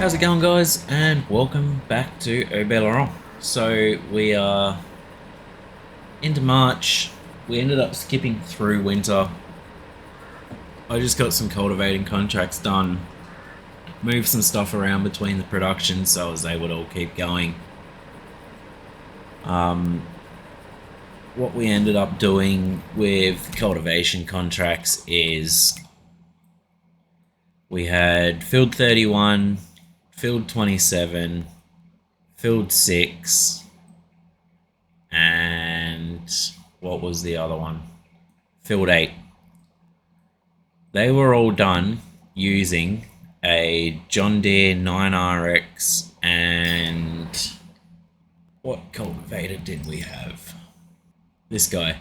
How's it going, guys? And welcome back to Haut Beyleron. So we are into March. We ended up skipping through winter. I just got some cultivating contracts done, moved some stuff around between the production so I was able to all keep going. What we ended up doing with cultivation contracts is we had field 31, field 27, field 6, and what was the other one? Field 8. They were all done using a John Deere 9RX and what cultivator did we have? This guy,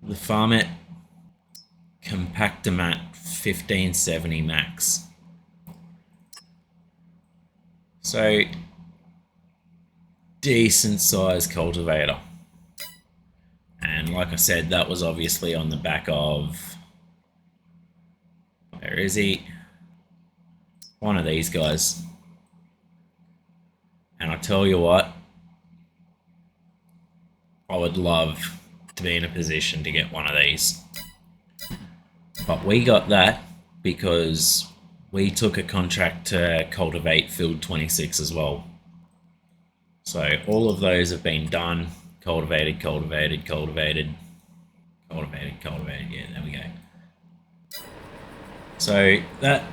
the Farmet Compactomat 1570 Max. So, decent size cultivator. And like I said, that was obviously on the back of, where is he? One of these guys. And I tell you what, I would love to be in a position to get one of these. But we got that because we took a contract to cultivate field 26 as well. So all of those have been done, cultivated, yeah, there we go. So that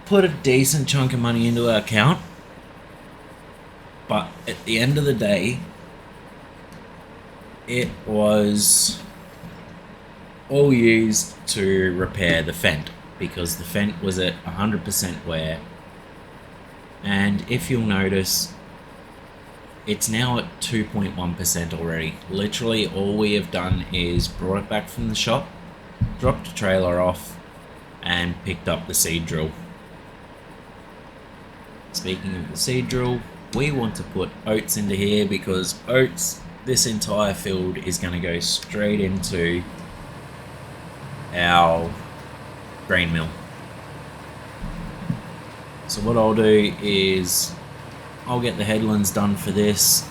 put a decent chunk of money into our account, but at the end of the day, it was all used to repair the Fendt, because the Fendt was at 100% wear, and if you'll notice, it's now at 2.1% already. Literally all we have done is brought it back from the shop, dropped the trailer off, and picked up the seed drill. Speaking of the seed drill, we want to put oats into here because oats, this entire field is going to go straight into our grain mill. So what I'll do is I'll get the headlands done for this.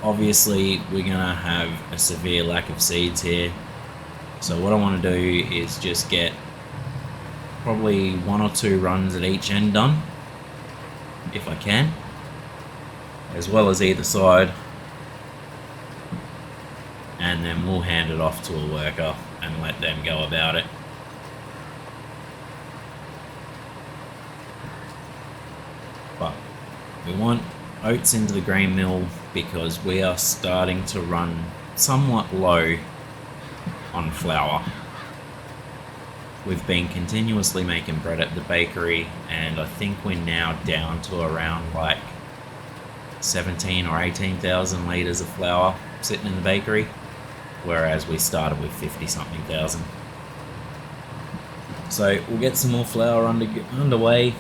Obviously we're going to have a severe lack of seeds here, so what I want to do is just get probably 1 or 2 runs at each end done if I can, as well as either side, and then we'll hand it off to a worker and let them go about it. But we want oats into the grain mill because we are starting to run somewhat low on flour. We've been continuously making bread at the bakery, and I think we're now down to around like 17 or 18,000 litres of flour sitting in the bakery, whereas we started with 50 something thousand. So we'll get some more flour underway.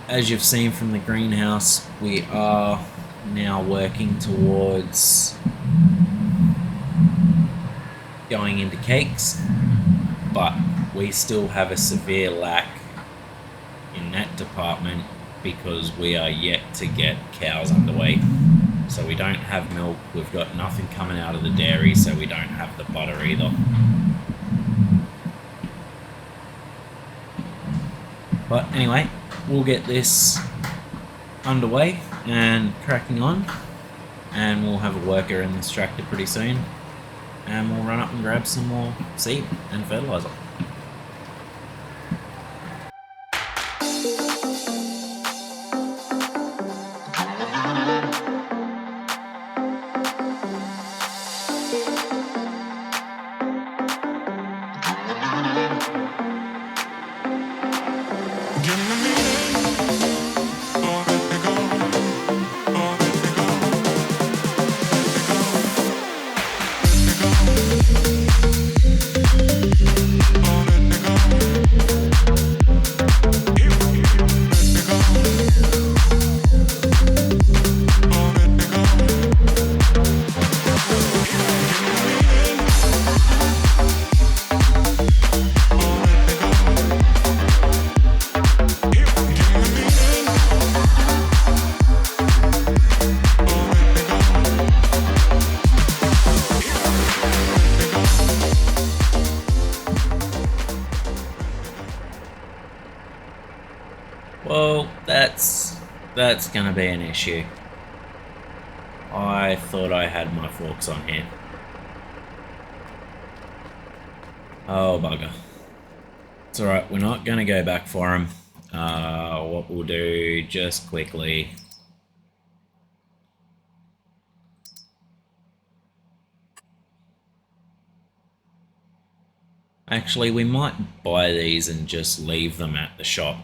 As you've seen from the greenhouse, we are now working towards going into cakes, but we still have a severe lack in that department because we are yet to get cows underway. So we don't have milk, we've got nothing coming out of the dairy, so we don't have the butter either. But anyway, we'll get this underway and cracking on, and we'll have a worker in this tractor pretty soon, and we'll run up and grab some more seed and fertilizer. That's gonna be an issue. I thought I had my forks on here. Oh, bugger. It's alright, we're not gonna go back for him. What we'll do, just quickly... Actually, we might buy these and just leave them at the shop.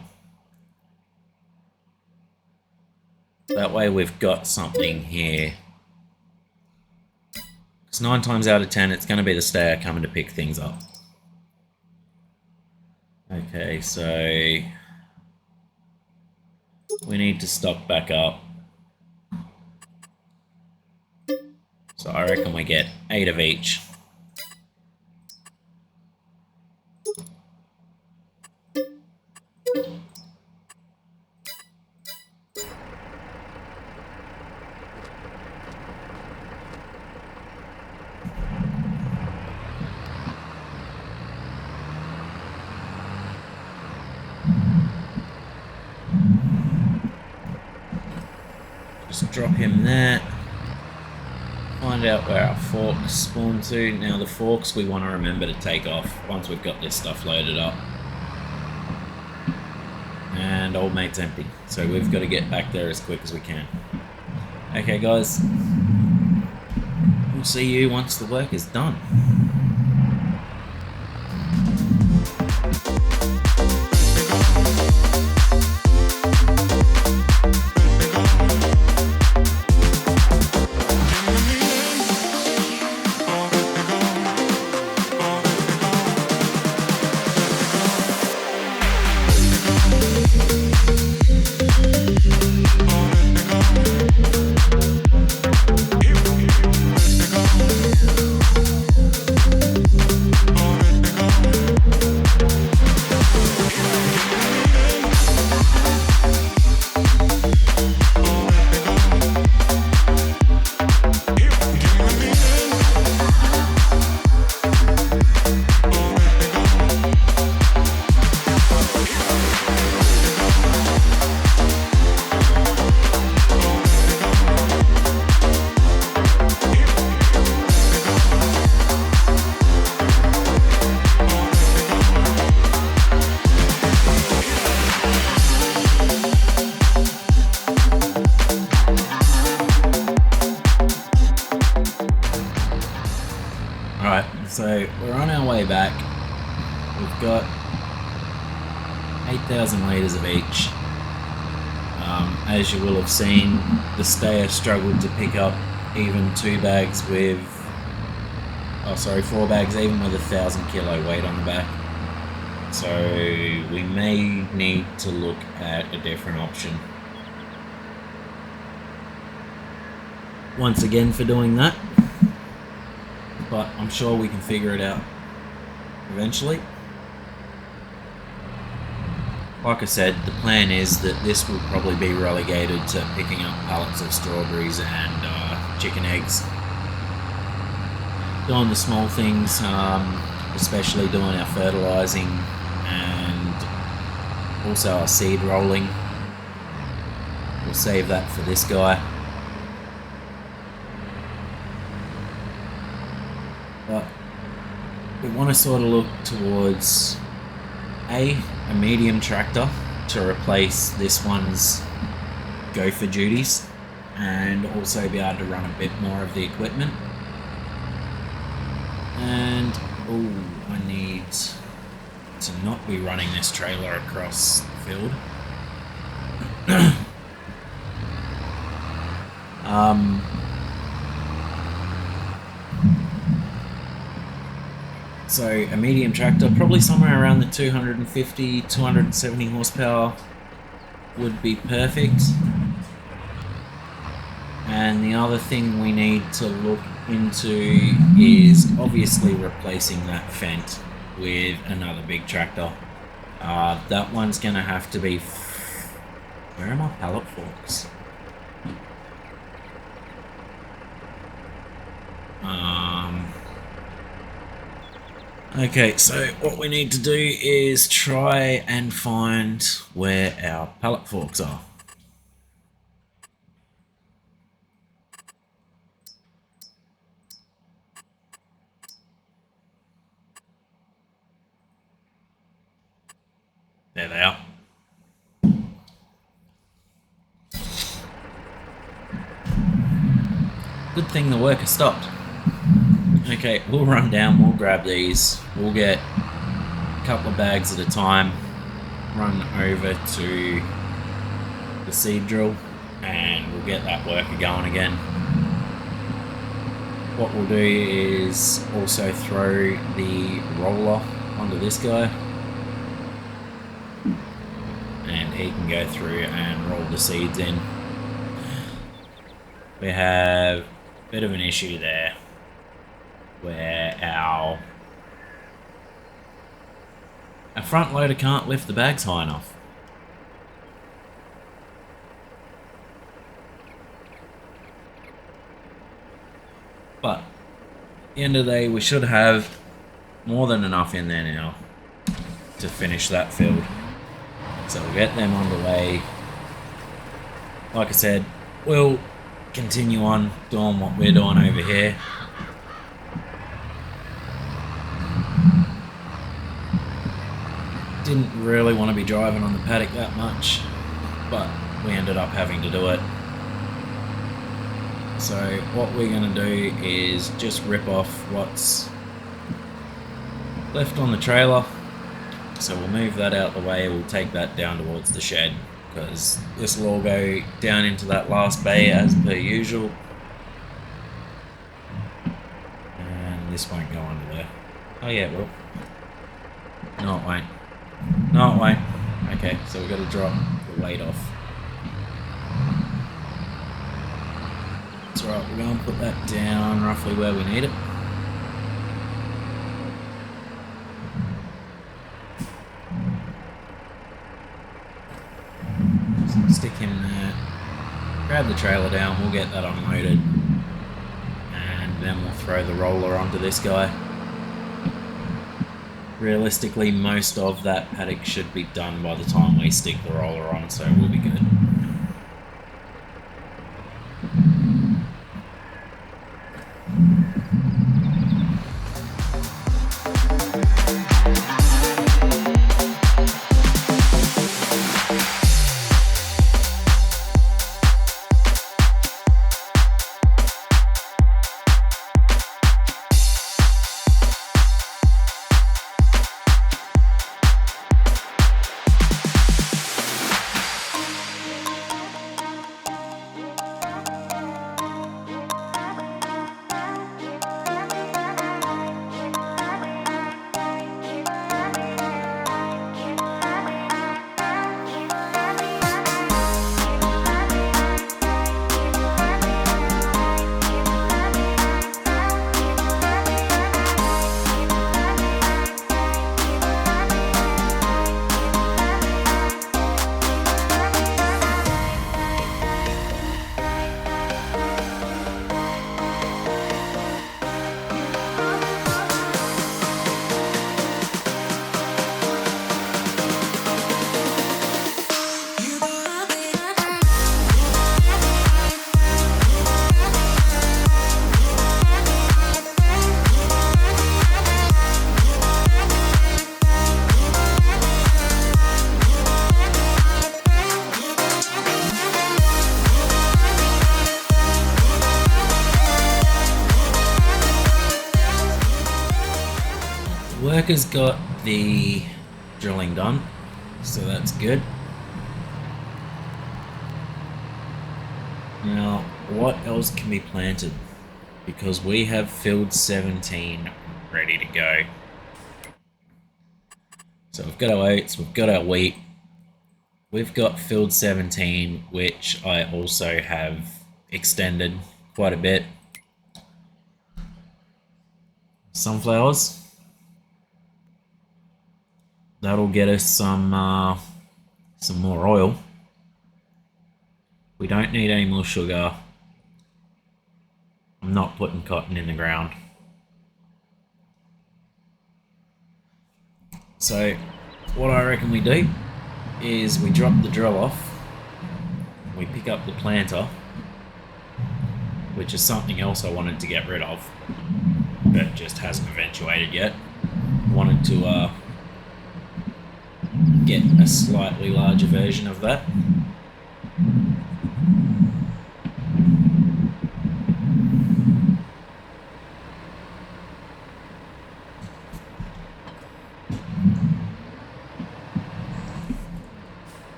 That way we've got something here. Because 9 times out of 10, it's going to be the stayer coming to pick things up. Okay, so... we need to stock back up. So I reckon we get 8 of each. Just drop him there. Find out where our forks spawn to. Now the forks we want to remember to take off once we've got this stuff loaded up. And old mate's empty, so we've got to get back there as quick as we can. Okay guys, we'll see you once the work is done. Alright, so we're on our way back. We've got 8,000 litres of each. As you will have seen, the stayer struggled to pick up even 4 bags even with 1,000 kilo weight on the back. So we may need to look at a different option. Once again for doing that. But I'm sure we can figure it out eventually. Like I said, the plan is that this will probably be relegated to picking up pallets of strawberries and chicken eggs. Doing the small things, especially doing our fertilising and also our seed rolling. We'll save that for this guy. But we want to sort of look towards a medium tractor to replace this one's gopher duties and also be able to run a bit more of the equipment. And I need to not be running this trailer across the field. So a medium tractor, probably somewhere around the 250, 270 horsepower would be perfect. And the other thing we need to look into is obviously replacing that Fendt with another big tractor. That one's going to have to be... Where are my pallet forks? Okay, so what we need to do is try and find where our pallet forks are. Good thing the worker stopped. Okay, we'll run down, we'll grab these, we'll get a couple of bags at a time, run over to the seed drill, and we'll get that worker going again. What we'll do is also throw the roller onto this guy, and he can go through and roll the seeds in. We have a bit of an issue there where our front loader can't lift the bags high enough. But at the end of the day, we should have more than enough in there now to finish that field. So we'll get them underway. Like I said, we'll continue on doing what we're doing over here. Didn't really want to be driving on the paddock that much, but we ended up having to do it. So what we're going to do is just rip off what's left on the trailer. So we'll move that out the way, we'll take that down towards the shed, because this will all go down into that last bay as per usual. And this won't go under there. Oh yeah, it will. No, it won't. No, it won't. Okay, so we've got to drop the weight off. That's right, we're going to put that down roughly where we need it. So stick him there. Grab the trailer down, we'll get that unloaded. And then we'll throw the roller onto this guy. Realistically, most of that paddock should be done by the time we stick the roller on, so we'll be good. Worker's got the drilling done, so that's good. Now, what else can be planted? Because we have field 17 ready to go. So we've got our oats, we've got our wheat, we've got field 17, which I also have extended quite a bit. Sunflowers. That'll get us some more oil. We don't need any more sugar. I'm not putting cotton in the ground. So what I reckon we do is we drop the drill off, we pick up the planter, which is something else I wanted to get rid of, but just hasn't eventuated yet. Wanted to get a slightly larger version of that.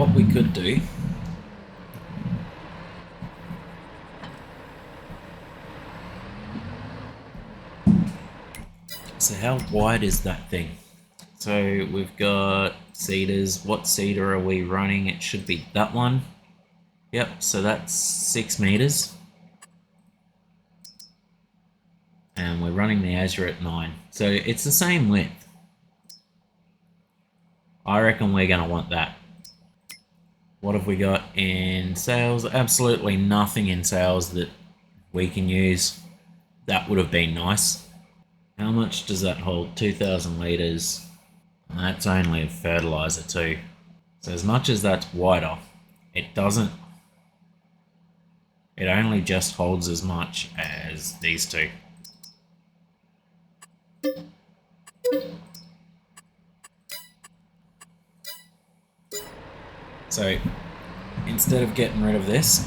what we could do so how wide is that thing? So we've got seeders. What seeder are we running? It should be that one. Yep, so that's 6 meters. And we're running the Azure at 9. So it's the same width. I reckon we're going to want that. What have we got in sales? Absolutely nothing in sales that we can use. That would have been nice. How much does that hold? 2,000 litres. And that's only a fertilizer too. So as much as that's wider, it doesn't... It only just holds as much as these two. So instead of getting rid of this,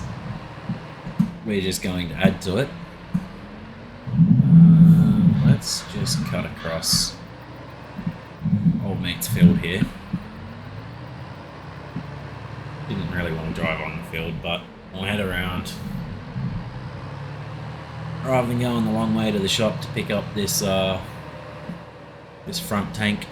we're just going to add to it. Let's just cut across Old Meat's field here. Didn't really want to drive on the field, but I'll head around. Rather than going the long way to the shop to pick up this this front tank.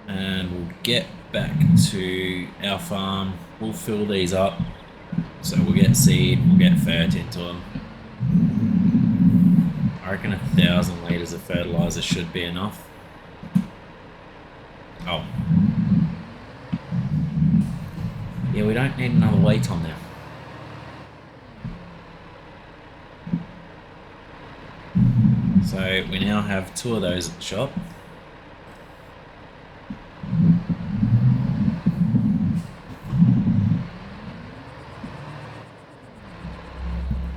And we'll get back to our farm. We'll fill these up. So we'll get seed, we'll get fert into them. I reckon 1,000 litres of fertiliser should be enough. Oh. Yeah, we don't need another weight on there. So we now have 2 of those at the shop.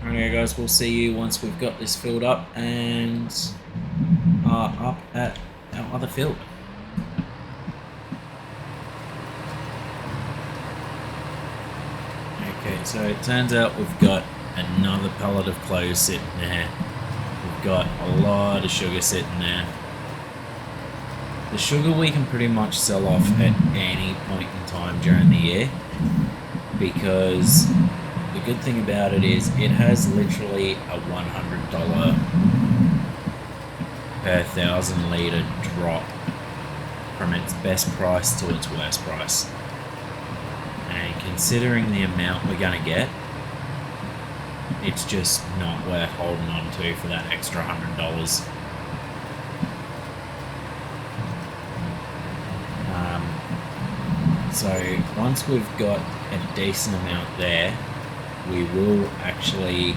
Alright guys, we'll see you once we've got this filled up and are up at our other field. Okay, so it turns out we've got another pallet of cloves sitting there. We've got a lot of sugar sitting there. The sugar we can pretty much sell off at any point in time during the year, because the good thing about it is it has literally a $100 per 1,000 litre drop from its best price to its worst price. And considering the amount we're going to get, it's just not worth holding on to for that extra $100. So once we've got a decent amount there, we will actually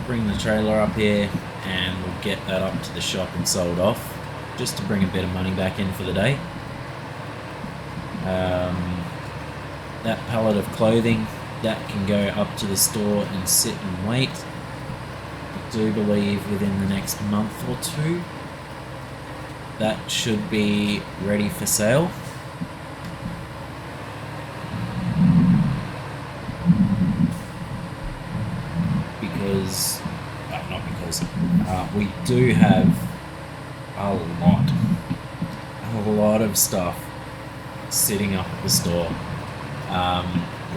bring the trailer up here and we'll get that up to the shop and sold off, just to bring a bit of money back in for the day. That pallet of clothing, that can go up to the store and sit and wait. I do believe within the next month or 2 that should be ready for sale. We do have a lot of stuff sitting up at the store.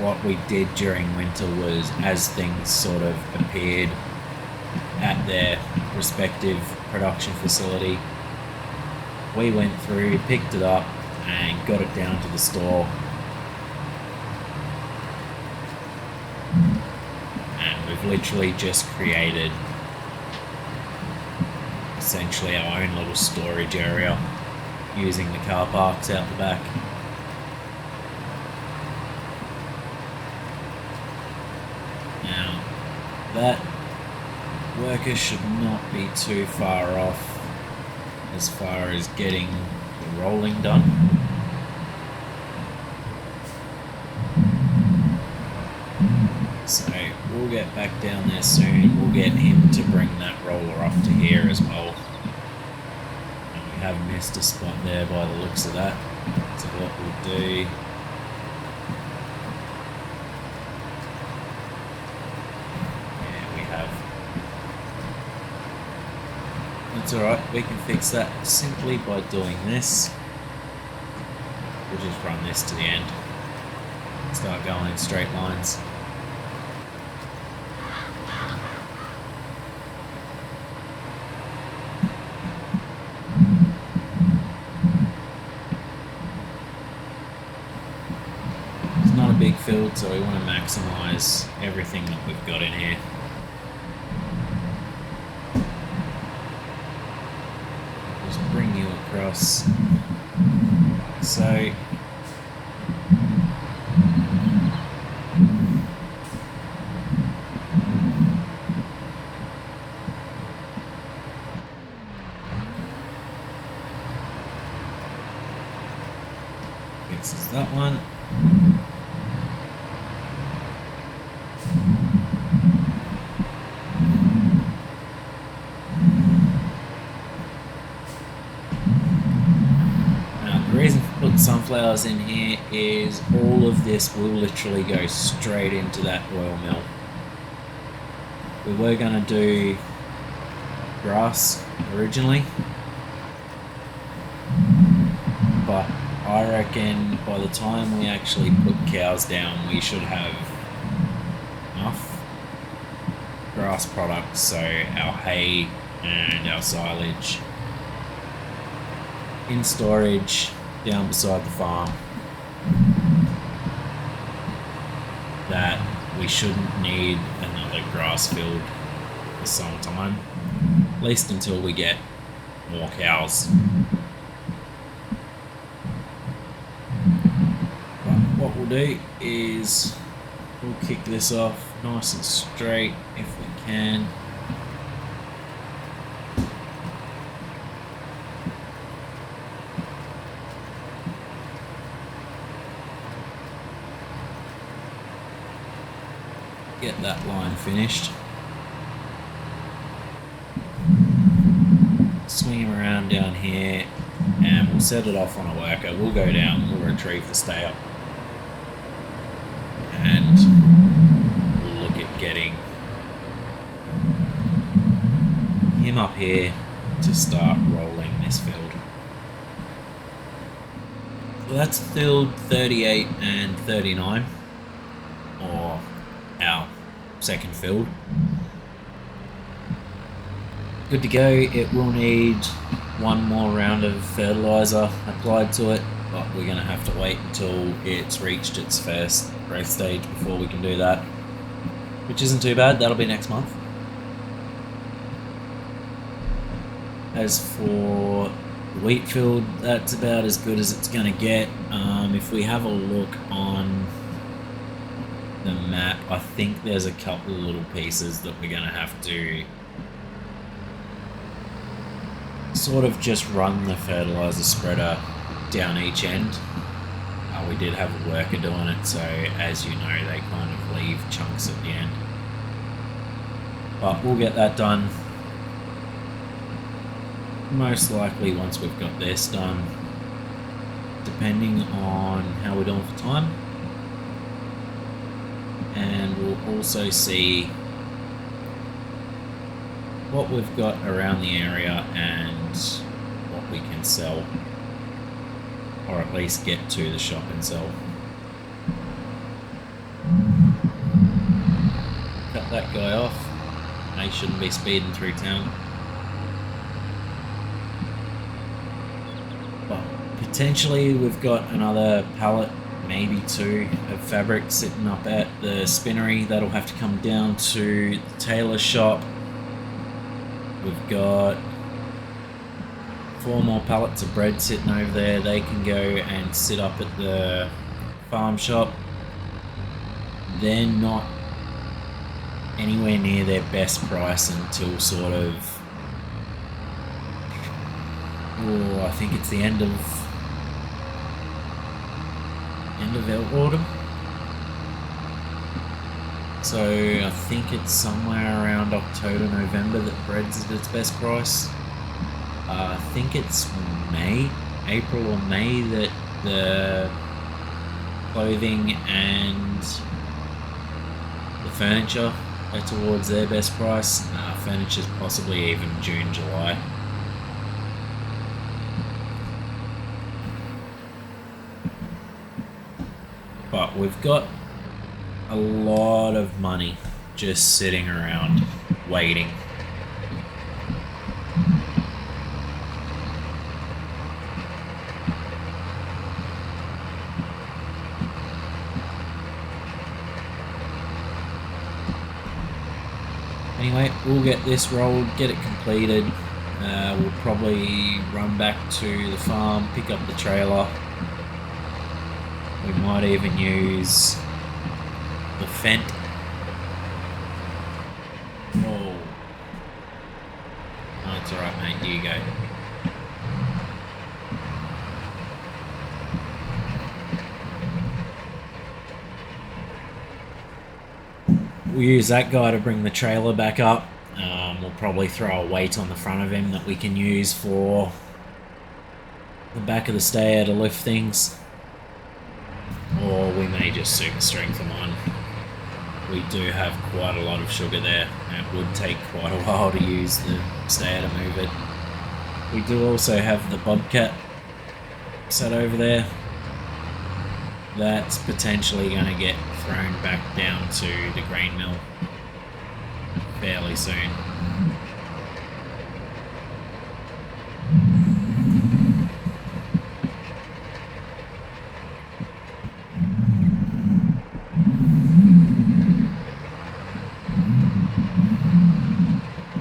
What we did during winter was, as things sort of appeared at their respective production facility, we went through, picked it up and got it down to the store. And we've literally just created essentially our own little storage area using the car parks out the back. Now, that worker should not be too far off as far as getting the rolling done. So we'll get back down there soon. We'll get him to bring that roller up to here as well. And we have missed a spot there by the looks of that. So what we'll do It's alright, we can fix that simply by doing this. We'll just run this to the end. Start going in straight lines. It's not a big field, so we want to maximize everything that we've got in here. Just bring you across. So fixes that one. The reason for putting sunflowers in here is all of this will literally go straight into that oil mill. We were going to do grass originally, but I reckon by the time we actually put cows down, we should have enough grass products, so our hay and our silage in storage down beside the farm, that we shouldn't need another grass field for some time, at least until we get more cows. But what we'll do is we'll kick this off nice and straight if we can. Get that line finished. Swing him around down here and we'll set it off on a worker. We'll go down, we'll retrieve the stay up, and we'll look at getting him up here to start rolling this field. So that's field 38 and 39, or our second field. Good to go. It will need one more round of fertilizer applied to it, but we're going to have to wait until it's reached its first growth stage before we can do that, which isn't too bad. That'll be next month. As for the wheat field, that's about as good as it's going to get. If we have a look on the map, I think there's a couple of little pieces that we're going to have to sort of just run the fertilizer spreader down each end. We did have a worker doing it, so as you know, they kind of leave chunks at the end. But we'll get that done most likely once we've got this done, depending on how we're doing for time. And we'll also see what we've got around the area and what we can sell, or at least get to the shop and sell. Cut that guy off. They shouldn't be speeding through town. But potentially we've got another pallet, maybe two, of fabric sitting up at the spinnery that'll have to come down to the tailor shop. We've got 4 more pallets of bread sitting over there. They can go and sit up at the farm shop. They're not anywhere near their best price until sort of, I think it's the end of autumn. So I think it's somewhere around October, November that bread's at its best price. I think it's April or May that the clothing and the furniture are towards their best price. Furniture's possibly even June, July. But we've got a lot of money just sitting around waiting. Anyway, we'll get this rolled, get it completed. We'll probably run back to the farm, pick up the trailer. We might even use the Fent. Oh, that's alright, mate. You go. We'll use that guy to bring the trailer back up. We'll probably throw a weight on the front of him that we can use for the back of the stayer to lift things. Or we may just super strength them on. We do have quite a lot of sugar there. It would take quite a while to use the stayer to move it. We do also have the Bobcat set over there. That's potentially going to get thrown back down to the grain mill fairly soon.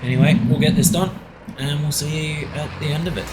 Anyway, we'll get this done and we'll see you at the end of it.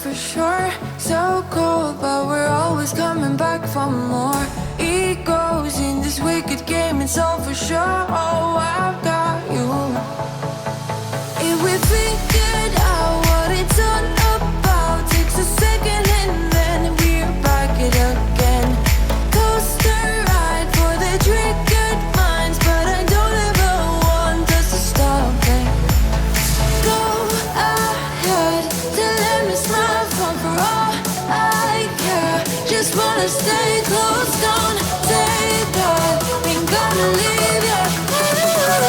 For sure, so cold, but we're always coming back for more. Egos in this wicked game, it's all for sure. Oh, I've got you. If we figured out what it's all about, takes a second and then we're back it again. Coaster ride for the triggered minds, but I don't ever want us to stop it. Go ahead to let me smile for all I care. Just wanna stay close, don't take that. Ain't gonna leave ya.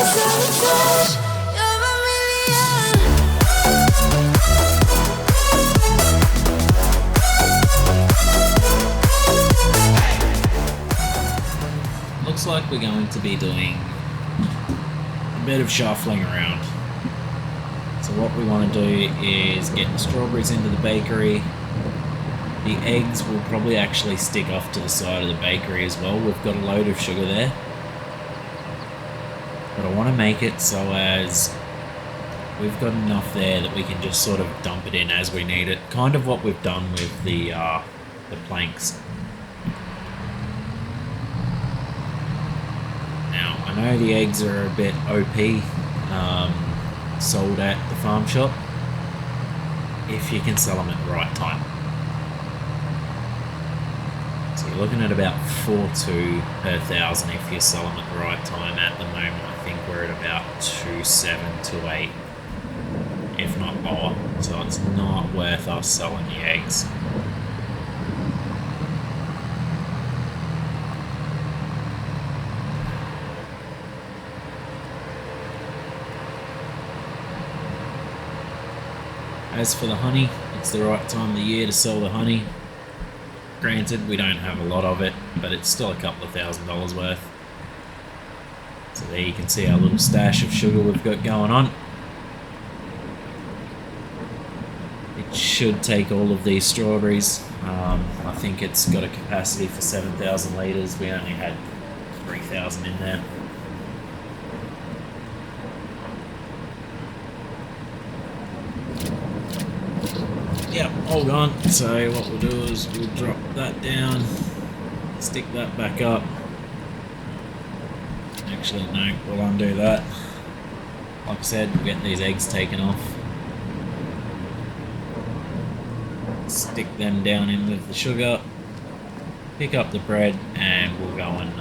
Sabotage, you're a million. Looks like we're going to be doing a bit of shuffling around. So what we want to do is get the strawberries into the bakery. The eggs will probably actually stick off to the side of the bakery as well. We've got a load of sugar there. But I want to make it so as we've got enough there that we can just sort of dump it in as we need it. Kind of what we've done with the planks. Now, I know the eggs are a bit OP. Sold at the farm shop if you can sell them at the right time. So you're looking at about 4.2 per thousand if you sell them at the right time. At the moment I think we're at about 2.7 to 8, if not lower, so it's not worth us selling the eggs. As for the honey, it's the right time of the year to sell the honey. Granted, we don't have a lot of it, but it's still a couple of $1,000s worth. So there you can see our little stash of sugar we've got going on. It should take all of these strawberries. I think it's got a capacity for 7,000 litres. We only had 3,000 in there. Yep, all gone. So what we'll do is we'll drop that down, stick that back up. Actually, no, we'll undo that. Like I said, we'll get these eggs taken off. Stick them down in with the sugar. Pick up the bread, and we'll go and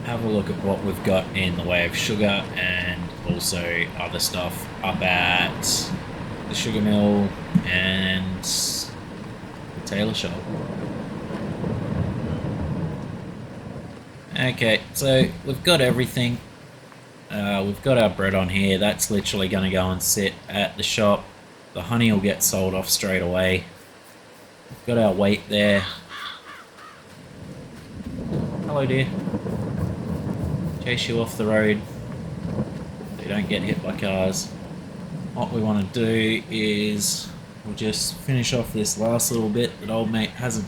have a look at what we've got in the way of sugar and also other stuff up at the sugar mill and the tailor shop. Okay, so we've got everything. We've got our bread on here. That's literally going to go and sit at the shop. The honey will get sold off straight away. We've got our weight there. Hello, dear. Chase you off the road so you don't get hit by cars. What we want to do is we'll just finish off this last little bit that old mate hasn't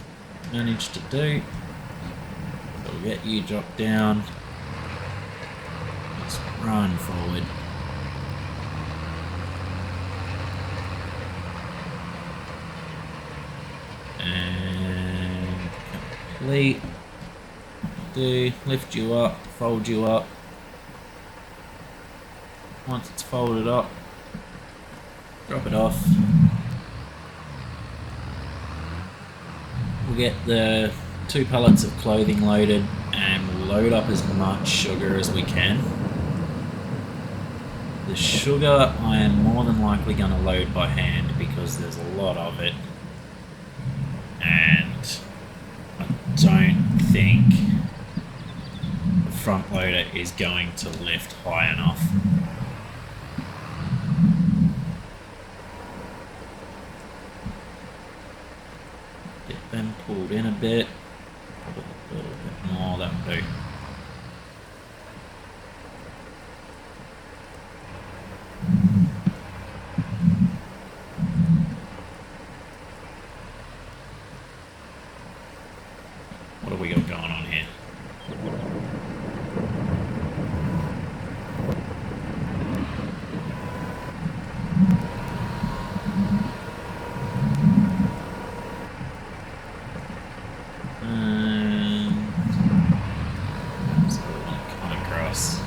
managed to do. So we'll get you dropped down. Just run forward. And complete. Lift you up, fold you up. Once it's folded up, drop it off. We'll get the 2 pallets of clothing loaded and we'll load up as much sugar as we can. The sugar I am more than likely going to load by hand because there's a lot of it, and I don't think the front loader is going to lift high enough. Get them pulled in a bit, a little bit more, that'll do. What have we got going on here? So we want to cut across.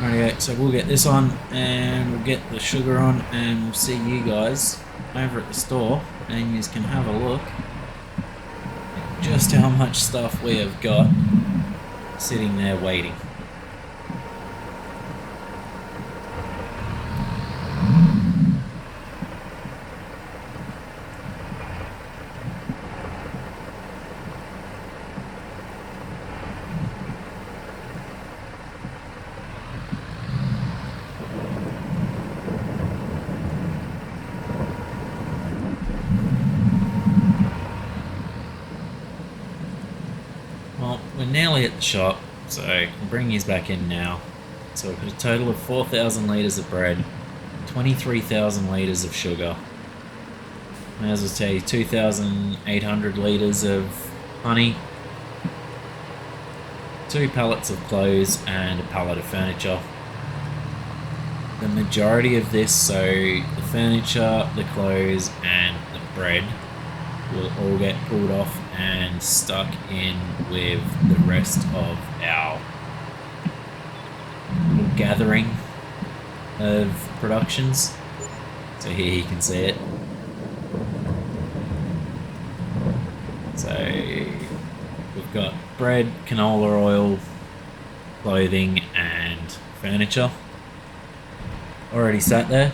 Alright, so we'll get this on and we'll get the sugar on and we'll see you guys over at the store and you can have a look at just how much stuff we have got sitting there waiting. Well, we're nearly at the shop, so we'll bring these back in now. So we've got a total of 4,000 litres of bread, 23,000 litres of sugar. May as well tell you 2,800 litres of honey, 2 pallets of clothes and a pallet of furniture. the majority of this, so the furniture, the clothes, and the bread will all get pulled off and stuck in with the rest of our little gathering of productions. So here you can see it. So we've got bread, canola oil, clothing, and furniture already sat there.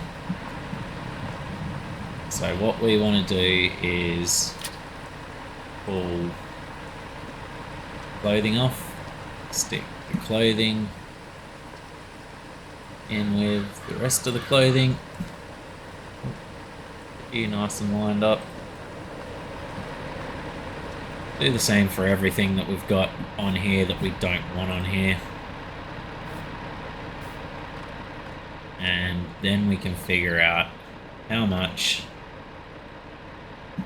So what we want to do is pull clothing off, stick the clothing in with the rest of the clothing. Get you nice and lined up. Do the same for everything that we've got on here that we don't want on here. And then we can figure out how much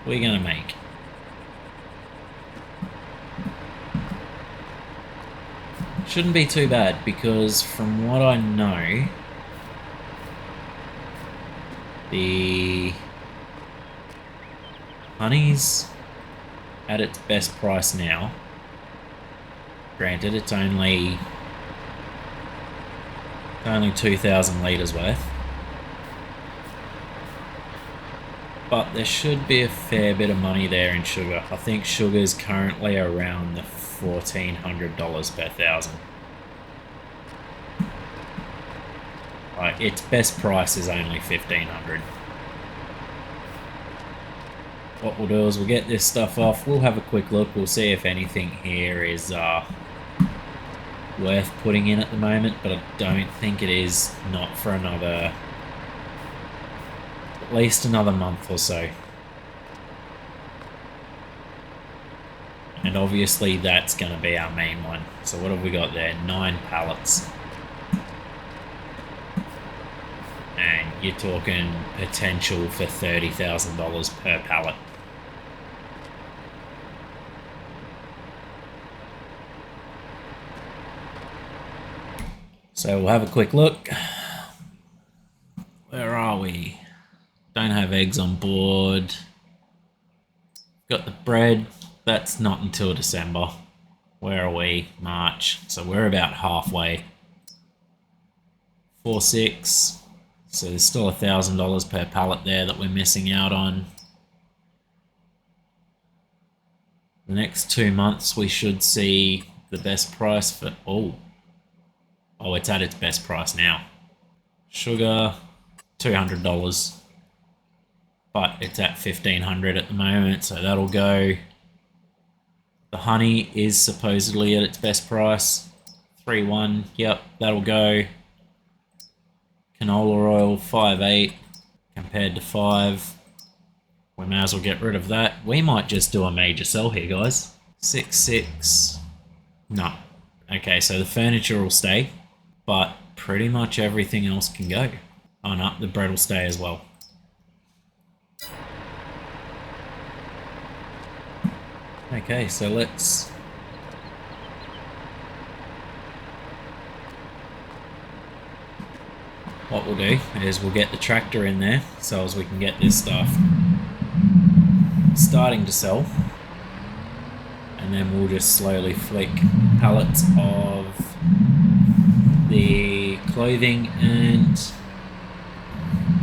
we're going to make. Shouldn't be too bad, because from what I know, the honey's at its best price now. Granted, it's only 2,000 litres worth. But there should be a fair bit of money there in sugar. I think sugar's currently around the $1,400 per thousand. Like, its best price is only $1,500. What we'll do is we'll get this stuff off, we'll have a quick look, we'll see if anything here is worth putting in at the moment, but I don't think it is, not for another, at least another month or so. And obviously that's going to be our main one. So what have we got there? 9 pallets. And you're talking potential for $30,000 per pallet. So we'll have a quick look. Where are we? Don't have eggs on board. Got the bread. That's not until December. Where are we? March. So we're about halfway. 4.6. So there's still $1,000 per pallet there that we're missing out on. The next 2 months we should see the best price for... Oh, it's at its best price now. Sugar, $200. But it's at $1,500 at the moment, so that'll go. The honey is supposedly at its best price. 3.1, yep, that'll go. Canola oil, 5.8 compared to 5. We may as well get rid of that. We might just do a major sell here, guys. 6.6. No. Okay, so the furniture will stay, but pretty much everything else can go. Oh no, the bread will stay as well. Okay, so let's... What we'll do is we'll get the tractor in there so as we can get this stuff starting to sell. And then we'll just slowly flick pallets of the clothing and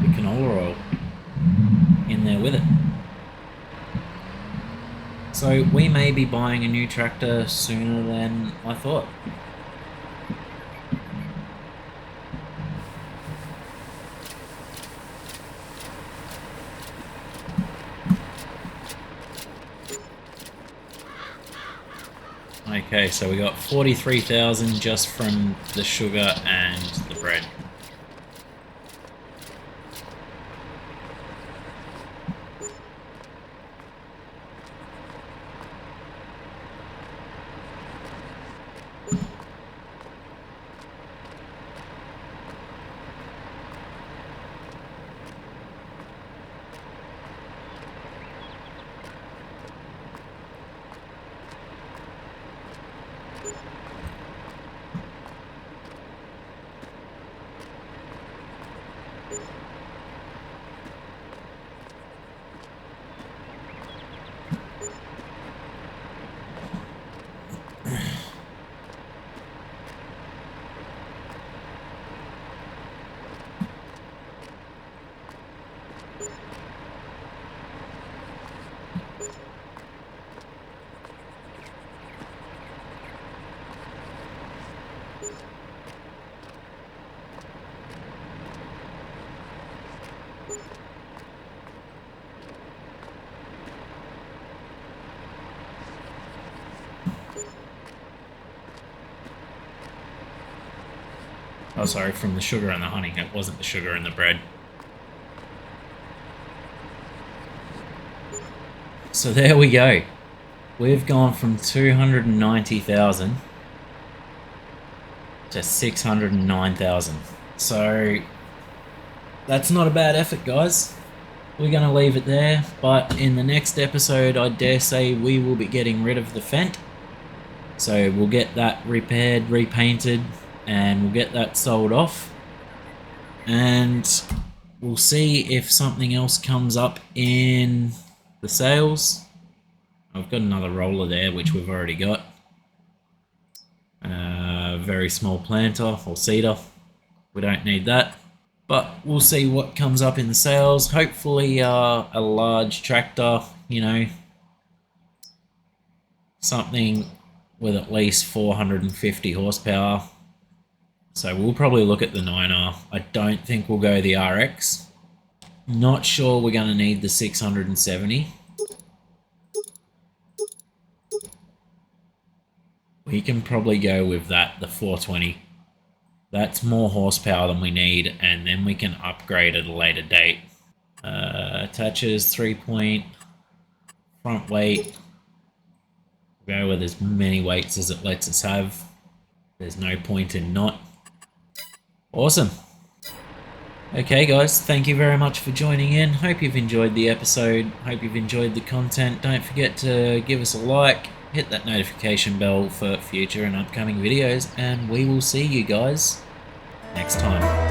the canola oil in there with it. So we may be buying a new tractor sooner than I thought. Okay, so we got 43,000 just from the sugar and the bread. Oh, sorry, from the sugar and the honey. It wasn't the sugar and the bread. So there we go. We've gone from 290,000 to 609,000. So that's not a bad effort, guys. We're going to leave it there, but in the next episode, I dare say we will be getting rid of the Fent. So we'll get that repaired, repainted, and we'll get that sold off. And we'll see if something else comes up in the sales. I've got another roller there, which we've already got. Very small planter or seeder. We don't need that. But we'll see what comes up in the sales. Hopefully a large tractor, you know, something with at least 450 horsepower. So we'll probably look at the 9R. I don't think we'll go the RX. Not sure we're going to need the 670. We can probably go with that, the 420. That's more horsepower than we need, and then we can upgrade at a later date. Attaches 3-point, front weight. Go with as many weights as it lets us have. There's no point in not. Awesome. Okay guys, thank you very much for joining in. Hope you've enjoyed the episode. Hope you've enjoyed the content. Don't forget to give us a like. Hit that notification bell for future and upcoming videos, and we will see you guys next time.